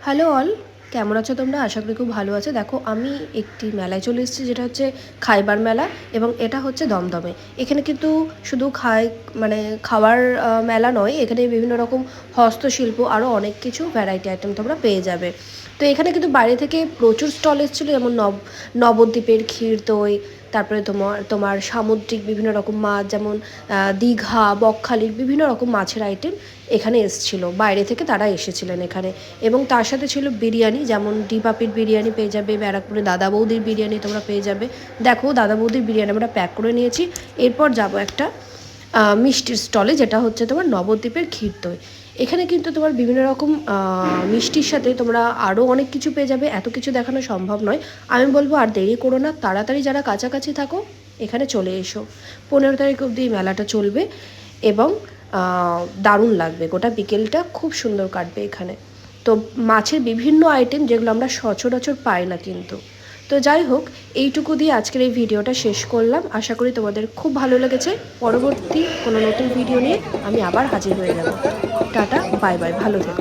Hello all, কেমন আছো তোমরা? আশা করি খুব ভালো আছো। দেখো, আমি একটি মেলায় চলে এসেছি, যেটা হচ্ছে খাইবার মেলা, এবং এটা হচ্ছে দমদমে। এখানে কিন্তু শুধু মানে খাওয়ার মেলা নয়, এখানে বিভিন্ন রকম হস্তশিল্প আরও অনেক কিছু ভ্যারাইটি আইটেম তোমরা পেয়ে যাবে। তো এখানে কিন্তু বাইরে থেকে প্রচুর স্টল এসেছিলো, যেমন নবদ্বীপের ক্ষীর দই, তারপরে তোমার সামুদ্রিক বিভিন্ন রকম মাছ, যেমন দীঘা, বকখালির বিভিন্ন রকম মাছের আইটেম এখানে এসেছিলো। বাইরে থেকে তারা এসেছিলেন এখানে। এবং তার সাথে ছিল বিরিয়ানি, যেমন ডিপাপির বিরিয়ানি পেয়ে যাবে, ব্যারাকপুরে দাদা বৌদির বিরিয়ানি তোমরা পেয়ে যাবে। দেখো, দাদা বৌদির বিরিয়ানি আমরা প্যাক করে নিয়েছি। এরপর যাব একটা মিষ্টির স্টলে, যেটা হচ্ছে তোমার নবদ্বীপের ক্ষীর দই। এখানে কিন্তু তোমার বিভিন্ন রকম মিষ্টির সাথে তোমরা আরও অনেক কিছু পেয়ে যাবে। এত কিছু দেখানো সম্ভব নয়। আমি বলবো আর দেরি করো না, তাড়াতাড়ি যারা কাছাকাছি থাকো এখানে চলে এসো। 15 তারিখ অবধি এই মেলাটা চলবে এবং দারুণ লাগবে। গোটা বিকেলটা খুব সুন্দর কাটবে এখানে। তো মাছের বিভিন্ন আইটেম, যেগুলো আমরা সচরাচর পাই না কিন্তু। তো যাই হোক, এইটুকু দিয়ে আজকের এই ভিডিওটা শেষ করলাম। আশা করি তোমাদের খুব ভালো লেগেছে। পরবর্তী কোনো নতুন ভিডিও নিয়ে আমি আবার হাজির হয়ে যাব। টাটা, বাই বাই, ভালো থেকো।